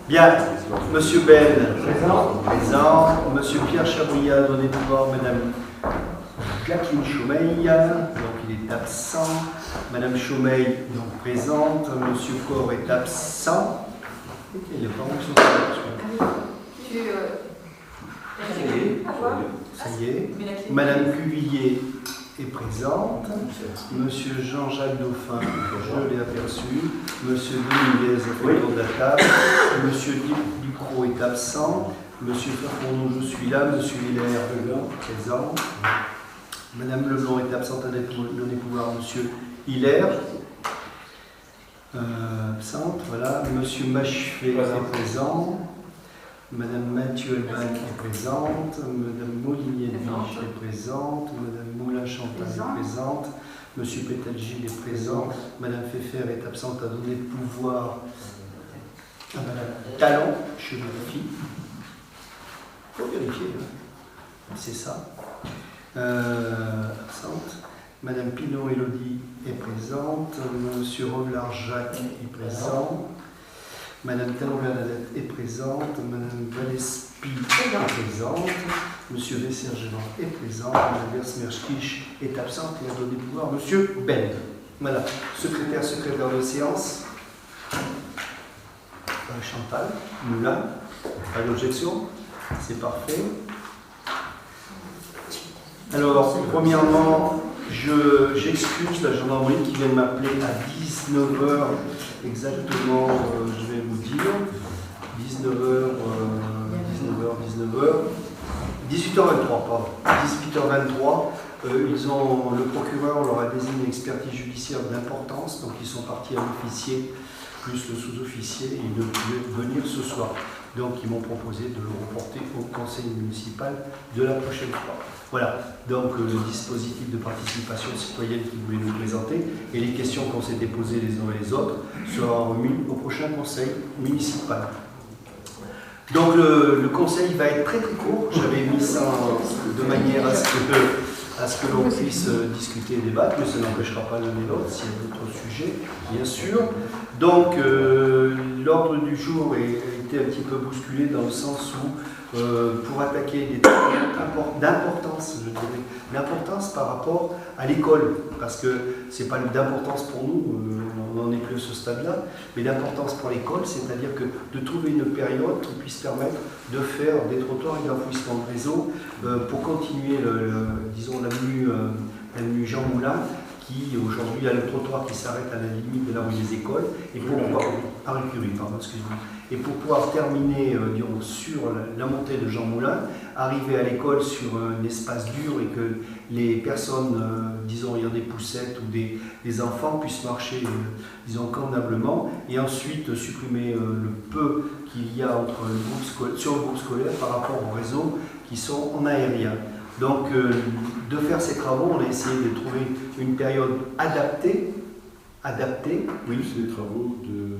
Bien, Monsieur Ben, présent. Monsieur Pierre Chabouillat, donné pouvoir, Madame Jacqueline Chaumeil, donc il est absent. Madame Chaumeil, donc présente. Monsieur Corr est absent. Il est pas en ça y est. Madame Cuvillier est présente. Monsieur Jean-Jacques Dauphin, je l'ai aperçu. Monsieur Dominguez a fait le tour de la table. Monsieur Ducrot est absent. Monsieur Ferron, je suis là. Monsieur Hilaire, présent. Madame Leblanc est absente à donner pouvoir. Monsieur Hilaire, absente. Voilà. Monsieur Machefé est présent. Madame Mathieu Elban est présente, Madame Molinier-Edwige est présente, Madame Moulin-Chantal est présente, Monsieur Pétalgil est présent, Madame Pfeffer est absente à donner le pouvoir à Madame Talon, je vérifie. Il faut vérifier, hein. C'est ça. Absente. Madame Pinot-Élodie est présente, Monsieur Rovelard-Jacques est présent. Madame Talon-Bernadette est présente, Madame Valespi est présente, Monsieur Vessergeland est présent, Madame Versmerschkich est absente et a donné pouvoir Monsieur Ben. Voilà, secrétaire de séance. Chantal, Moulin, pas d'objection, c'est parfait. Alors, premièrement, j'excuse la gendarmerie qui vient de m'appeler à 19h exactement, je vais vous dire, 19h, 18h23, pardon, 18h23, le procureur leur a désigné une expertise judiciaire d'importance, donc ils sont partis à l'officier plus le sous-officier et ils ne pouvaient venir ce soir. Donc ils m'ont proposé de le reporter au conseil municipal de la prochaine fois. Voilà, donc le dispositif de participation citoyenne qu'ils voulaient nous présenter et les questions qu'on s'était posées les uns et les autres sera remis au prochain conseil municipal. Donc le conseil va être très très court, j'avais mis ça de manière à ce que l'on puisse discuter et débattre, mais ça n'empêchera pas l'un et l'autre s'il y a d'autres sujets, bien sûr. Donc l'ordre du jour a été un petit peu bousculé dans le sens où pour attaquer des thèmes d'importance, je dirais, d'importance par rapport à l'école, parce que c'est pas d'importance pour nous, on n'en est plus à ce stade-là, mais d'importance pour l'école, c'est-à-dire que de trouver une période qui puisse permettre de faire des trottoirs et d'enfouissement de réseau pour continuer, disons, l'avenue Jean Moulin, qui aujourd'hui a le trottoir qui s'arrête à la limite de la rue des Écoles, et pour pouvoir, et pour pouvoir terminer disons, sur la montée de Jean Moulin, arriver à l'école sur un espace dur et que les personnes, disons, ayant des poussettes ou des enfants puissent marcher, disons, convenablement, et ensuite supprimer le peu qu'il y a sur le groupe scolaire par rapport aux réseaux qui sont en aérien. Donc, de faire ces travaux, on a essayé de trouver une période adaptée. Oui. C'est des travaux de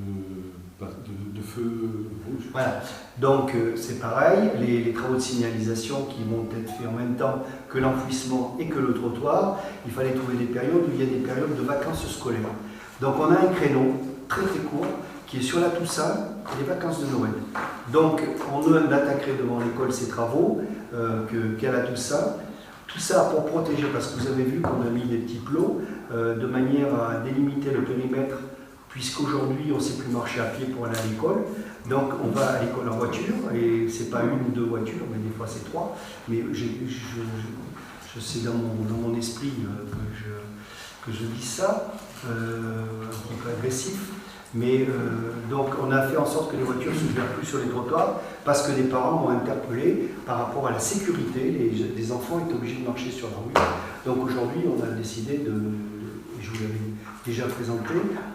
feu rouge. Voilà. Donc, c'est pareil, les travaux de signalisation qui vont être faits en même temps que l'enfouissement et que le trottoir, il fallait trouver des périodes où il y a des périodes de vacances scolaires. Donc, on a un créneau très très court qui est sur la Toussaint et les vacances de Noël. Donc, on attaquerait devant l'école ces travaux qu'à la Toussaint. Tout ça pour protéger, parce que vous avez vu qu'on a mis des petits plots de manière à délimiter le périmètre, puisqu'aujourd'hui on ne sait plus marcher à pied pour aller à l'école. Donc, on va à l'école en voiture, et c'est pas une ou deux voitures, mais des fois c'est trois. Mais c'est dans mon esprit que je dis ça, un petit peu agressif. Mais donc on a fait en sorte que les voitures ne se gèrent plus sur les trottoirs parce que les parents m'ont interpellé par rapport à la sécurité. Les enfants étaient obligés de marcher sur la rue. Donc aujourd'hui on a décidé je vous l'avais déjà présenté,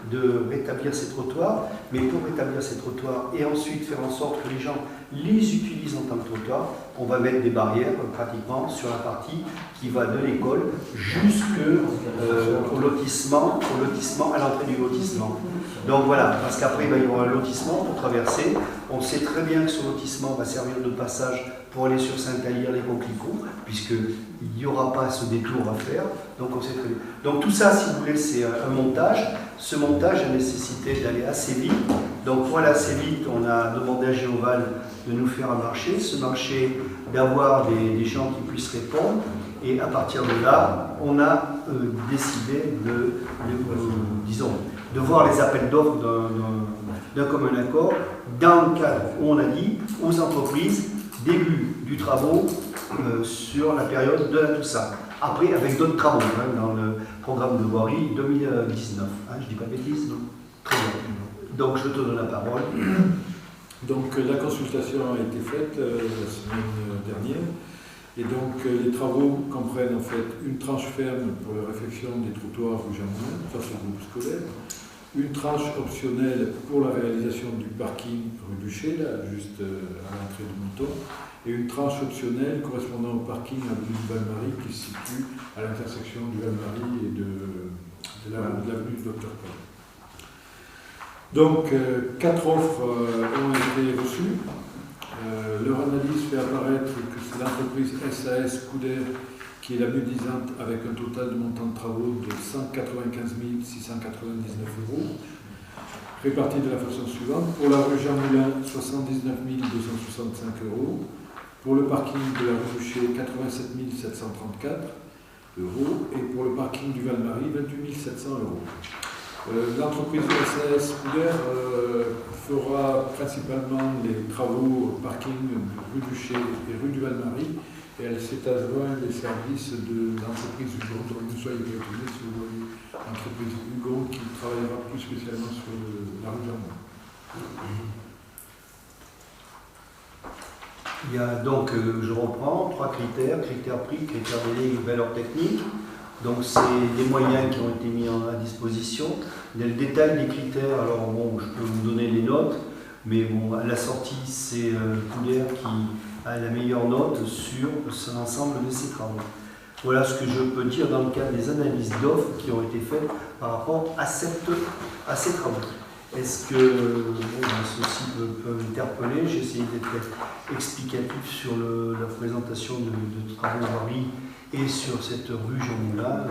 de rétablir ces trottoirs. Mais pour rétablir ces trottoirs et ensuite faire en sorte que les gens les utilisent en tant que trottoir, on va mettre des barrières pratiquement sur la partie qui va de l'école jusqu'au lotissement, à l'entrée du lotissement. Donc voilà, parce qu'après il va y avoir un lotissement pour traverser. On sait très bien que ce lotissement va servir de passage pour aller sur Saint-Alyre, les Coquelicots, puisqu'il n'y aura pas ce détour à faire. Donc on sait très bien. Donc tout ça, si vous voulez, c'est un montage. Ce montage a nécessité d'aller assez vite Donc voilà, assez vite, on a demandé à Géoval de nous faire un marché, ce marché d'avoir des gens qui puissent répondre. Et à partir de là, on a décidé disons, de voir les appels d'offres d'un commun accord dans le cadre où on a dit aux entreprises début du travaux sur la période de la Toussaint. Après, avec d'autres travaux dans le programme de voirie 2019. Je ne dis pas de bêtises, non? Très bien. Donc je te donne la parole. Donc la consultation a été faite la semaine dernière. Et donc les travaux comprennent en fait une tranche ferme pour la réfection des trottoirs rue Jean-Moulin face au groupe scolaire, une tranche optionnelle pour la réalisation du parking rue Duché, là, juste à l'entrée du Mouton, et une tranche optionnelle correspondant au parking avenue du Val-Marie qui se situe à l'intersection du Val-Marie et de l'avenue du Docteur Paul. Donc 4 offres ont été reçues. Leur analyse fait apparaître que c'est l'entreprise SAS Couder qui est la mieux disante avec un total de montant de travaux de 195 699 €, répartis de la façon suivante. Pour la rue Jean-Moulin, 79 265 €. Pour le parking de la rue Boucher, 87 734 €. Et pour le parking du Val-Marie, 28 700 €. L'entreprise SAS Couder fera principalement les travaux parking rue Duché et rue du Val-Marie, et elle s'est adjoint les services de l'entreprise Hugon. Donc ne soyez pas étonnés si vous voyez l'entreprise Hugon qui travaillera plus spécialement sur la rue Jean-Moulin. Il y a donc, je reprends, 3 critères, critères prix, critères délai et valeur technique. Donc c'est des moyens qui ont été mis à disposition. Dans le détail des critères, alors bon, je peux vous donner les notes, mais bon, à la sortie, c'est Couder qui a la meilleure note sur l'ensemble de ces travaux. Voilà ce que je peux dire dans le cadre des analyses d'offres qui ont été faites par rapport à ces travaux. Est-ce que ceci peut interpeller? J'ai essayé d'être explicatif sur la présentation de travaux voirie et sur cette rue Jean-Moulin.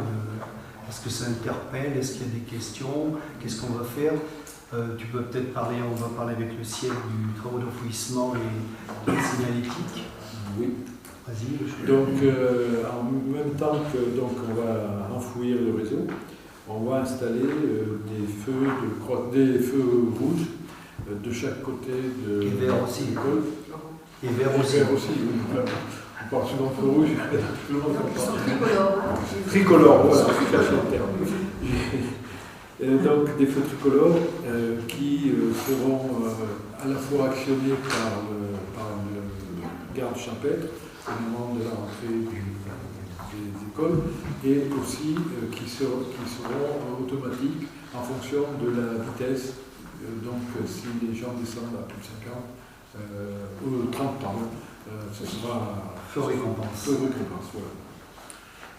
Est-ce que ça interpelle? Est-ce qu'il y a des questions? Qu'est-ce qu'on va faire? Tu peux peut-être parler, on va parler avec le ciel du travaux d'enfouissement et de signalétique. Oui. Vas-y, monsieur. Donc, en même temps que on va enfouir le réseau, on va installer des feux rouges de chaque côté de Et vert aussi. l'école. Et vert aussi. Oui. On part souvent feu rouge, tout le monde comprend. Tricolore. Tricolore, voilà, tout à fait le terme. Donc des feux tricolores qui seront à la fois actionnés par le garde champêtre au moment de la rentrée des écoles, et aussi qui seront automatiques en fonction de la vitesse. Donc si les gens descendent à plus de 50 ou 30 pardon, ce sera Feu récompense. Feu récompense, voilà.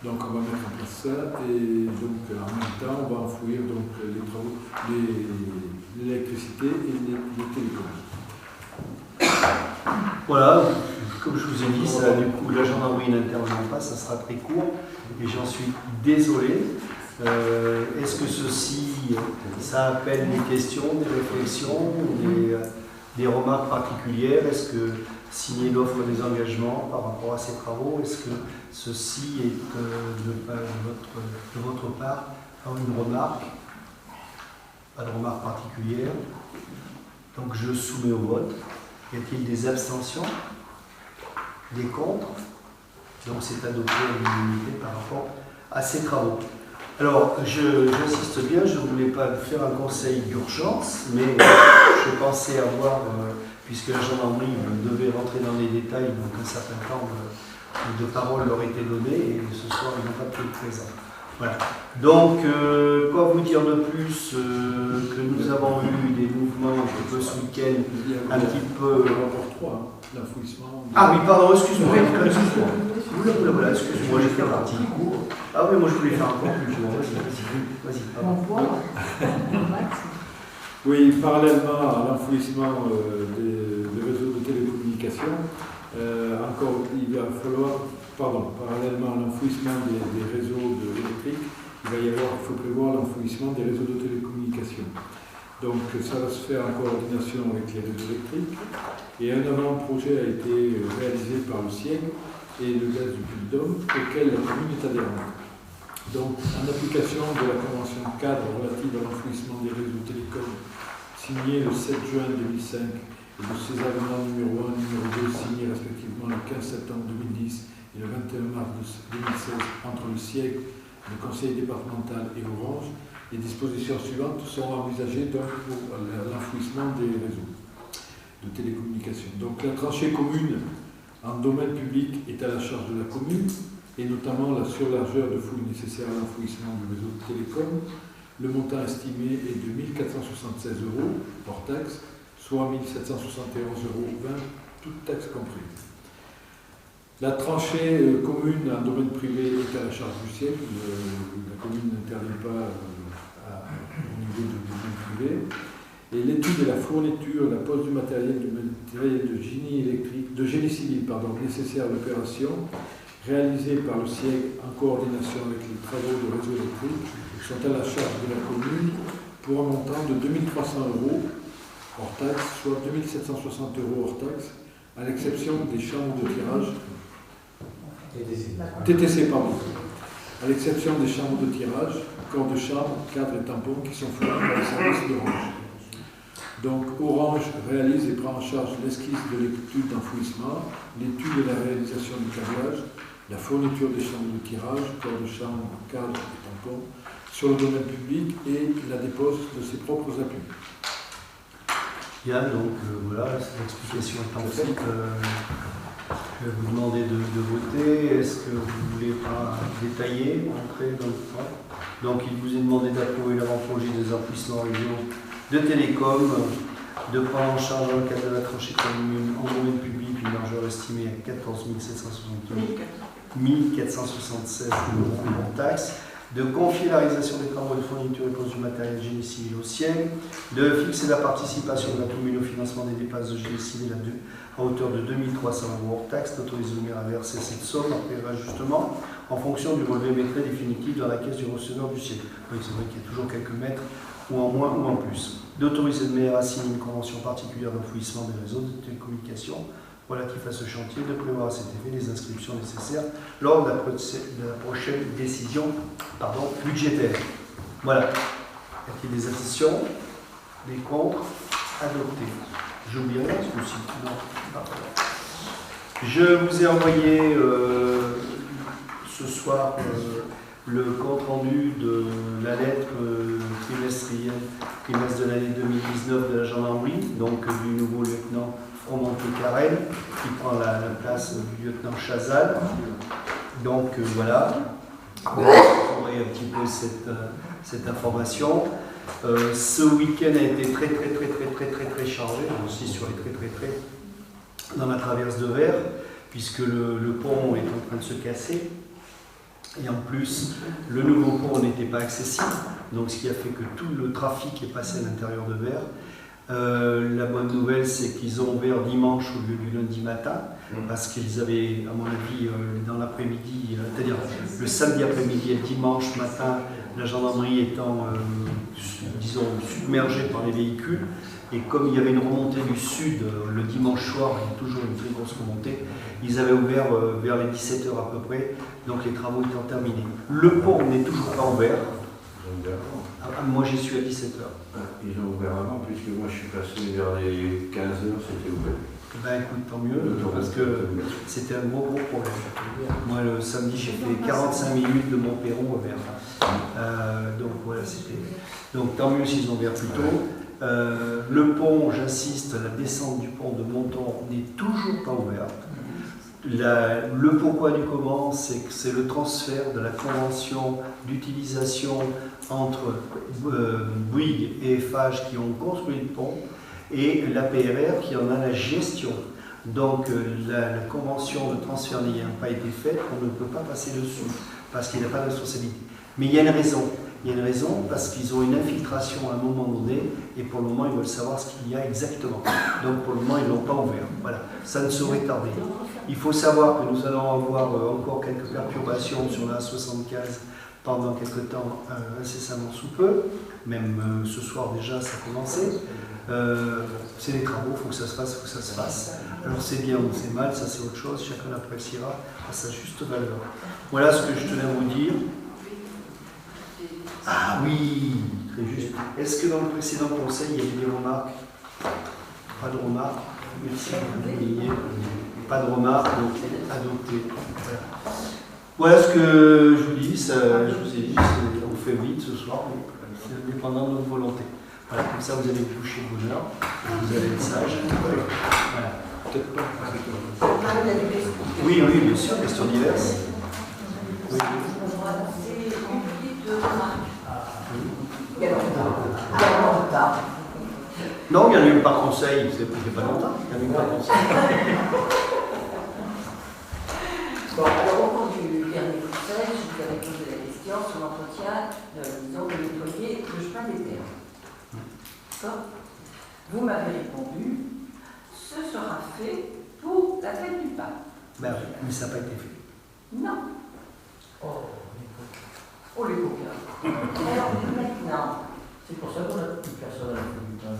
Donc on va mettre en place ça, et donc en même temps on va enfouir donc les travaux, l'électricité et les télécoms. Voilà, comme je vous ai dit, ça, du coup la gendarmerie n'intervient pas, ça sera très court, et j'en suis désolé. Est-ce que ceci, ça appelle des questions, des réflexions, des remarques particulières? Est-ce que signer l'offre des engagements par rapport à ces travaux, est-ce que ceci est de votre part une remarque? Pas de remarque particulière. Donc je soumets au vote. Y a-t-il des abstentions? Des contre? Donc c'est adopté à l'unanimité par rapport à ces travaux. Alors, j'insiste bien, je ne voulais pas faire un conseil d'urgence, mais je pensais avoir, puisque la gendarmerie devait rentrer dans les détails, donc un certain temps de parole leur était donné, et ce soir, ils n'ont pas pu être présents. Voilà. Donc, quoi vous dire de plus que nous avons eu des mouvements un petit peu ce week-end, un petit peu... Le rapport 3, l'enfouissement... Ah oui, pardon, excuse-moi. Voilà, excuse-moi, j'ai fait partie du cours. Ah oui, moi je voulais faire un peu plus. Vas-y, pardon. Oui, parallèlement à l'enfouissement des réseaux de télécommunications, il va falloir, parallèlement à l'enfouissement des réseaux électriques, il faut prévoir l'enfouissement des réseaux de télécommunications. Donc ça va se faire en coordination avec les réseaux électriques. Et un avant-projet a été réalisé par le SIEG et le Gaz du Puy-de-Dôme, auquel la commune est adhérente. Donc, en application de la convention cadre relative à l'enfouissement des réseaux télécoms signée le 7 juin 2005 et de ses avenants numéro 1 et numéro 2 signés respectivement le 15 septembre 2010 et le 21 mars 2016 entre le SIEG, le conseil départemental et Orange, les dispositions suivantes sont envisagées donc pour l'enfouissement des réseaux de télécommunications. Donc la tranchée commune en domaine public est à la charge de la commune, et notamment la surlargeur de fouille nécessaire à l'enfouissement du réseau de télécom. Le montant estimé est de 1 476 € hors taxe, soit 1 771,20 €, toutes taxes comprises. La tranchée commune en domaine privé est à la charge du SIEG. La commune n'intervient pas au niveau du domaine privé. Et l'étude et la fourniture, la pose du matériel de génie électrique, de génie civil, nécessaire à l'opération, réalisés par le SIEG en coordination avec les travaux de réseau électrique, sont à la charge de la commune pour un montant de 2 300 € hors taxe, soit 2 760 € hors taxe, à l'exception des chambres de tirage TTC, à l'exception des chambres de tirage, corps de chambre, cadres et tampons qui sont fournis par les services d'Orange. Donc Orange réalise et prend en charge l'esquisse de l'étude d'enfouissement, l'étude et la réalisation du câblage, la fourniture des chambres de tirage, corps de chambre, cadres et tampons, sur le domaine public et la dépose de ses propres appuis. Bien, donc voilà, l'explication est en fait. Je vais vous demander de voter. Est-ce que vous voulez pas détailler, entrer dans le point? Donc il vous est demandé d'approuver l'avant-projet des enfouissements réseau de télécom, de prendre en charge dans le cadre de la tranchée commune en domaine public une largeur estimée à 14 476 € en taxes, de confier la réalisation des travaux de fourniture et pose du matériel génie civil au SIEG, de fixer la participation de la commune au financement des dépenses de génie civil à hauteur de 2 300 € hors taxes, d'autoriser le maire à verser cette somme après ajustement en fonction du relevé métré définitif dans la caisse du receveur du SIEG. Oui, c'est vrai qu'il y a toujours quelques mètres ou en moins ou en plus. D'autoriser le maire à signer une convention particulière d'enfouissement des réseaux de télécommunications relatif à ce chantier, de prévoir à cet effet les inscriptions nécessaires lors de la prochaine décision budgétaire. Voilà. Y a-t-il des additions? Des contre? Adopté. J'oublie rien, ce coup-ci. Non. Je vous ai envoyé ce soir le compte-rendu de la lettre trimestre de l'année 2019 de la gendarmerie, donc du nouveau lieutenant Fromenté-Carrel, qui prend la place du lieutenant Chazal. Donc voilà, vous aurez un petit peu cette information. Ce week-end a été très chargé, aussi sur les très dans la traverse de Vers, puisque le pont est en train de se casser. Et en plus, le nouveau pont n'était pas accessible, donc ce qui a fait que tout le trafic est passé à l'intérieur de Vers. La bonne nouvelle, c'est qu'ils ont ouvert dimanche au lieu du lundi matin, parce qu'ils avaient, à mon avis, dans l'après-midi, c'est-à-dire le samedi après-midi et le dimanche matin, la gendarmerie étant, submergée par les véhicules. Et comme il y avait une remontée du sud le dimanche soir, il y a toujours une très grosse remontée, ils avaient ouvert vers les 17h à peu près, donc les travaux étant terminés. Le pont n'est toujours pas ouvert. Moi j'y suis à 17h. Ils ont ouvert avant, puisque moi je suis passé vers les 15h, c'était ouvert. Ben écoute, tant mieux, parce que c'était un gros problème. Moi le samedi j'ai fait 45 minutes de Montperron vers donc voilà, c'était. Donc tant mieux s'ils ont ouvert plus tôt. Le pont, j'insiste, la descente du pont de Monton n'est toujours pas ouverte. Le pourquoi du comment, c'est que c'est le transfert de la convention d'utilisation entre Bouygues et Eiffage qui ont construit le pont et l'APRR qui en a la gestion. Donc la convention de transfert n'ayant pas été faite, on ne peut pas passer dessus parce qu'il n'y a pas de responsabilité. Mais il y a une raison. Il y a une raison parce qu'ils ont une infiltration à un moment donné et pour le moment ils veulent savoir ce qu'il y a exactement. Donc pour le moment ils ne l'ont pas ouvert. Voilà, ça ne saurait tarder. Il faut savoir que nous allons avoir encore quelques perturbations sur la 75 pendant quelques temps, incessamment sous peu. même ce soir déjà ça a commencé. C'est des travaux, il faut que ça se fasse, il faut que ça se fasse. Alors c'est bien ou c'est mal, ça c'est autre chose, chacun appréciera à sa juste valeur. Voilà ce que je tenais à vous dire. Ah oui, très juste. Est-ce que dans le précédent conseil, il y avait des remarques? Pas de remarques. Merci, pas de remarques, donc adopté. Voilà ce que je vous dis, je vous ai dit, on fait vite ce soir, mais c'est indépendant de notre volonté. Voilà, comme ça vous allez vous coucher de bonne heure, vous allez être sage. Voilà. Peut-être pas. Oui, oui, bien sûr, questions diverses. Oui. C'est une petite remarque. Il y a longtemps. Non, il y en a eu par conseil, c'est pas longtemps, il y en a eu par conseil. Bon, alors au cours du dernier conseil, je vous avais posé la question sur l'entretien, disons, de nettoyer le chemin des terres. D'accord? Vous m'avez répondu, ce sera fait pour la fête du pain. Ben oui, mais ça n'a pas été fait. Non. Oh, les coquins. Alors maintenant, C'est pour ça qu'on a plus personne à la fin du temps.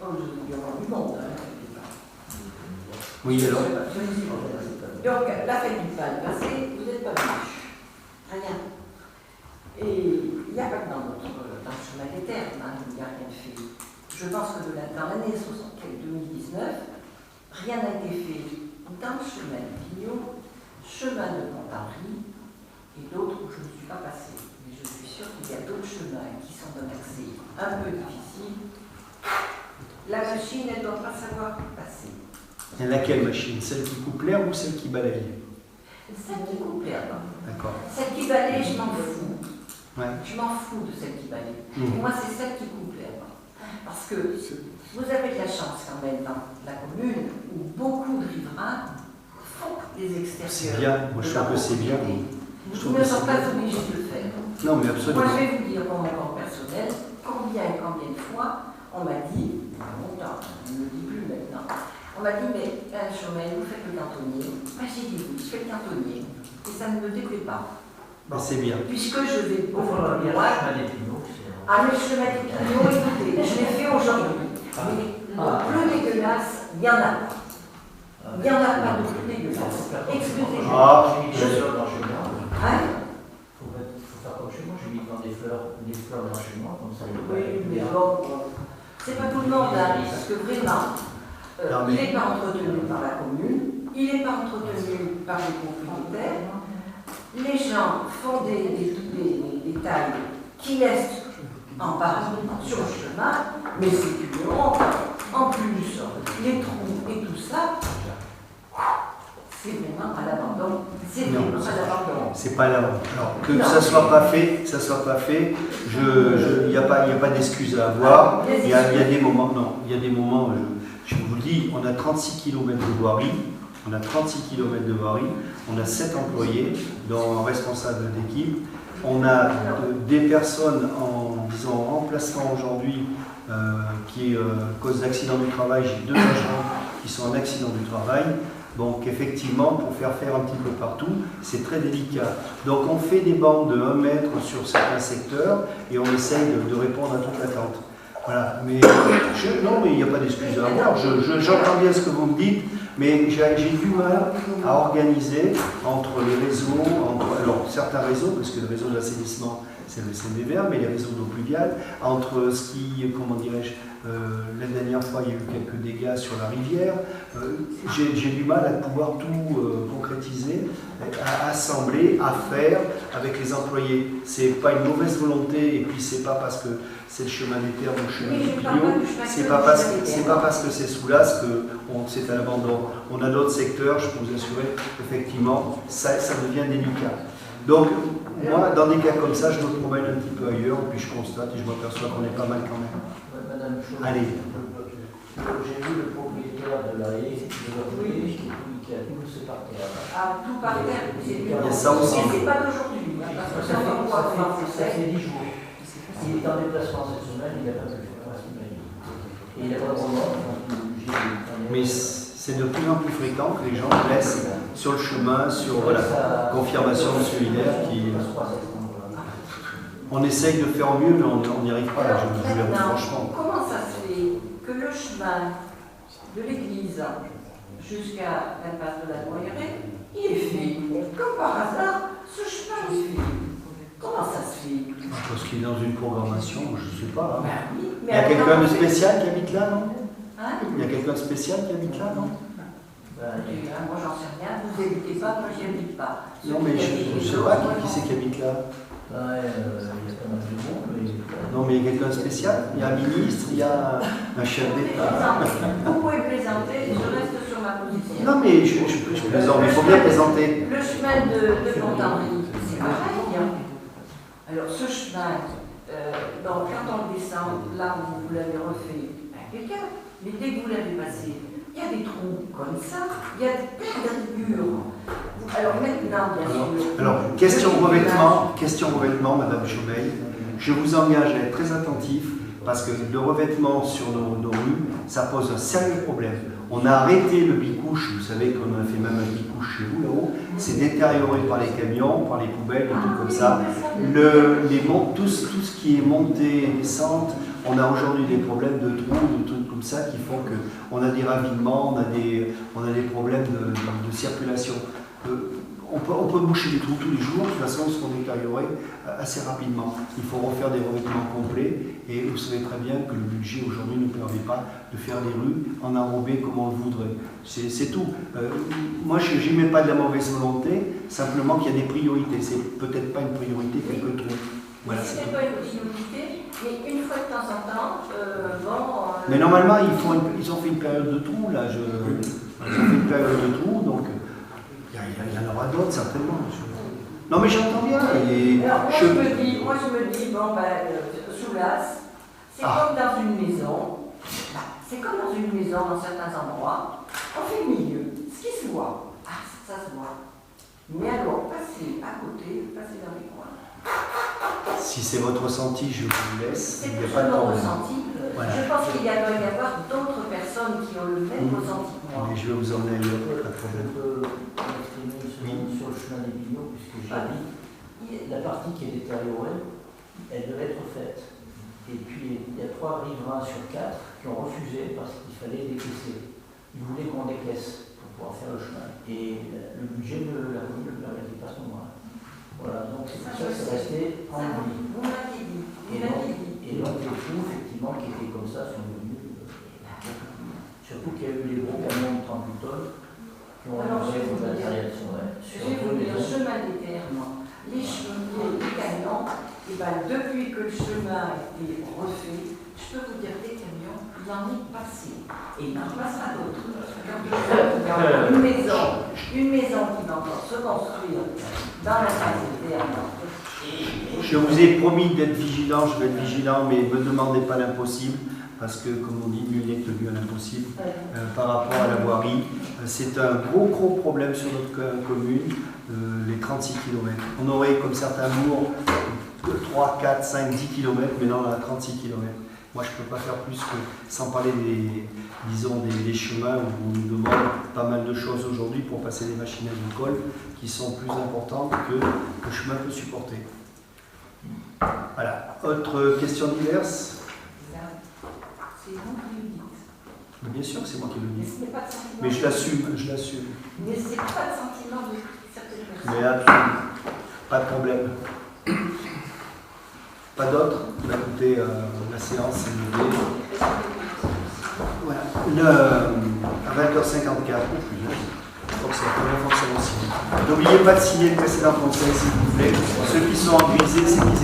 oh, je vais avoir du monde, hein, la fête du pain. Oui, alors Donc, la fête du pain est passée, vous n'êtes pas venu. Rien. Et il n'y a pas que dans le chemin des terres, hein, il n'y a rien de fait. Je pense que dans l'année 2019, rien n'a été fait dans le chemin de Pignon, chemin de Pont-Henri et d'autres où je ne suis pas passée. Mais je suis sûre qu'il y a d'autres chemins qui sont d'un accès un peu difficile. La machine, elle ne doit pas savoir passer. il y en a quelle machine? Celle qui coupe l'herbe ou celle qui balaye? Celle qui coupe l'herbe. D'accord. Celle qui balaye, je m'en fous. Ouais. Je m'en fous de celle qui balaye. Mmh. Moi, c'est celle qui coupe l'herbe. Parce que vous avez de la chance quand même dans la commune où beaucoup de riverains font les extérieurs. C'est bien, moi je trouve que c'est bien. Je Vous trouve ne que c'est sont pas bien. obligés de le faire. Non, mais Moi, absolument. je vais vous dire pour mon compte personnel combien et combien de fois on m'a dit, il y a longtemps, on ne le dit plus maintenant, on m'a dit, mais Chomel, vous faites le cantonnier. Ben, j'ai dit oui, je fais le cantonnier. Et ça ne me déplaît pas. Mais c'est bien. Puisque je vais Au fond, beaucoup il y plus a loin. le chemin des Pinots, c'est... Ah, mais le chemin des Pinots, écoutez, je l'ai fait aujourd'hui. Mais le plus dégueulasse, il y en a pas. Il n'y en a pas de plus dégueulasse. Excusez-moi. Ah, J'ai mis des fleurs dans chez moi. Hein? Faut faire comme chez moi, j'ai mis des fleurs dans chez moi, comme ça. Oui, mais bon, c'est pas tout le monde, hein, parce que vraiment, Non, mais- il n'est pas entretenu par la commune, il n'est pas entretenu par les propriétaires. Les gens font des tailles qui laissent en bas sur le chemin, mais c'est une honte. En plus, les trous et tout ça, c'est vraiment à l'abandon. C'est Non. vraiment à l'abandon. C'est pas là. Alors que Non. ça soit pas fait, que ça soit pas fait, il n'y a pas d'excuse à avoir. Il y a des moments, non, il y a des moments, je vous le dis, on a 36 km de voirie, on a 36 km de voirie, on a 7 employés, dont un responsable d'équipe. On a des personnes en remplacement aujourd'hui qui est cause d'accident du travail. J'ai 2 agents qui sont en accident du travail. Donc effectivement, pour faire un petit peu partout, c'est très délicat. Donc on fait des bandes de 1 mètre sur certains secteurs et on essaye de répondre à toute l'attente. Voilà, mais non, mais il n'y a pas d'excuse à avoir. J'entends bien ce que vous me dites, mais j'ai du mal à organiser entre les réseaux, alors certains réseaux, parce que le réseau d'assainissement, c'est le SNDVR, mais les réseaux d'eau pluviale, entre ce qui, comment dirais-je, la dernière fois, il y a eu quelques dégâts sur la rivière. J'ai du mal à pouvoir tout concrétiser, à assembler, à faire avec les employés. C'est pas une mauvaise volonté, et puis c'est pas parce que c'est le chemin des terres ou le chemin Oui, du je parle Pignon, pas du chemin c'est que pas du parce chemin des que c'est terres. pas parce que c'est sous l'as que c'est à l'abandon. On a d'autres secteurs, je peux vous assurer, effectivement, ça devient délicat. Donc, moi, dans des cas comme ça, je me promène un petit peu ailleurs, et puis je constate et je m'aperçois qu'on est pas mal quand même. Madame Chaud, Allez. j'ai vu le propriétaire de la haie, qui a tout ce par terre. Ah, tout par terre, c'est Il y a ça aussi. Et c'est pas d'aujourd'hui, hein, parce que ça va pouvoir faire Ça fait 10 jours. Il est en déplacement cette semaine, il n'a pas pu le faire la semaine. Et il n'a pas de remords, Mais c'est de plus en plus fréquent que les gens laissent sur le chemin, sur la confirmation de solidaire qui... on essaye de faire au mieux, mais on n'y arrive pas, là, je vous l'avoue Maintenant, franchement. comment ça se fait que le chemin de l'église jusqu'à l'impasse de la Noyerée, il est fait? Comme par hasard, ce chemin est fait. Comment ça se fait? Parce qu'il est dans une programmation, je ne sais pas. Hein. Ben oui, Il y a quelqu'un de spécial qui habite là, non? Hein? Il y a quelqu'un de spécial qui habite là, non? Et, moi j'en sais rien, vous n'habitez pas, moi j'y habite pas. Non, mais je ne sais pas qui c'est qui habite là. Il y a pas mal de monde, mais... Non, mais il y a quelqu'un de spécial. Il y a un ministre, il y a un chef d'État. Vous pouvez plaisanter, je reste sur ma position. Non, mais je plaisante, mais il faut bien plaisanter. Le chemin de Pont-Henri, c'est pareil. Hein. Alors ce chemin, quand on le descend, là où vous l'avez refait, impeccable. Mais dès que vous l'avez passé, il y a des trous comme ça, il y a plein d'armures. Alors maintenant, bien sûr. Alors, question revêtement, Madame Chaumeil. Je vous engage à être très attentif parce que le revêtement sur nos rues, ça pose un sérieux problème. On a arrêté le bicouche, vous savez qu'on a fait même un bicouche chez vous là-haut, c'est détérioré par les camions, par les poubelles, des trucs comme ça. Tout ce qui est montée, descente, on a aujourd'hui des problèmes de trous, de trucs comme ça qui font qu'on a des ravinements, on a des problèmes de circulation. On peut boucher des trous tous les jours, de toute façon, ils seront détériorés assez rapidement. Il faut refaire des revêtements complets et vous savez très bien que le budget aujourd'hui ne permet pas de faire des rues en enrobé comme on le voudrait. C'est tout. Moi, je n'y mets pas de la mauvaise volonté, simplement qu'il y a des priorités. C'est peut-être pas une priorité quelques trous. Voilà, ce n'est pas une priorité, mais une fois de temps en temps, mais normalement, ils ont fait une période de trous, là. Ils ont fait une période de trous, donc il y en aura d'autres, certainement. Non, mais j'entends bien. Alors, moi, je me dis, bon, Soulas, c'est comme dans une maison. C'est comme dans une maison, dans certains endroits. On fait le milieu, ce qui se voit. Ah, ça se voit. Mais alors, passez à côté, passez dans les coins. Si c'est votre ressenti, je vous laisse. C'est Il n'y a plus pas de mon problème. ressenti. Voilà. Je pense qu'il doit y avoir d'autres personnes qui ont le même ressenti que moi. Mais je vais vous emmener ailleurs, pas de problème. M'exprimer sur le chemin des Pignons, puisque j'habite. La partie qui est détériorée, elle devait être faite. Et puis, il y a 3 riverains sur 4 qui ont refusé parce qu'il fallait décaisser. Ils voulaient qu'on décaisse pour pouvoir faire le chemin. Et le budget de la commune ne le permettait pas à ce moment-là. Voilà, donc c'est pour ça que c'est resté en vie. Vous m'avez dit. Et donc les trous, effectivement, qui étaient comme ça, sont devenus surtout qu'il y a eu les gros camions de 38 tonnes qui ont arrivé au matériel. Je vais vous dire, le chemin des terres, les camions, et depuis que le chemin a été refait, je peux vous dire des camions, il en est passé. Et il en passera d'autres. Il y a une maison qui va encore se construire dans la phase des terres. Je vous ai promis d'être vigilant, je vais être vigilant, mais ne me demandez pas l'impossible, parce que, comme on dit, mieux n'est que mieux à l'impossible, par rapport à la voirie. C'est un gros problème sur notre commune, les 36 km. On aurait, comme certains bourgs, 3, 4, 5, 10 km, mais là on a 36 km. Moi, je ne peux pas faire plus que, sans parler des chemins où on nous demande pas mal de choses aujourd'hui pour passer les machines agricoles qui sont plus importantes que le chemin peut supporter. Voilà. Autre question diverse? C'est vous qui le dites. Bien sûr que c'est moi qui le Mais dis. ce n'est pas de sentiment. Mais je l'assume. Mais ce n'est pas de sentiment de certaines personnes. Mais absolument. Pas de problème. Pas d'autres? Écoutez, la séance est levée. Voilà. À 20h54. Je crois que c'est la première fois que ça va signer. N'oubliez pas de signer le précédent conseil, s'il vous plaît. Ceux qui sont en grisé, c'est qu'ils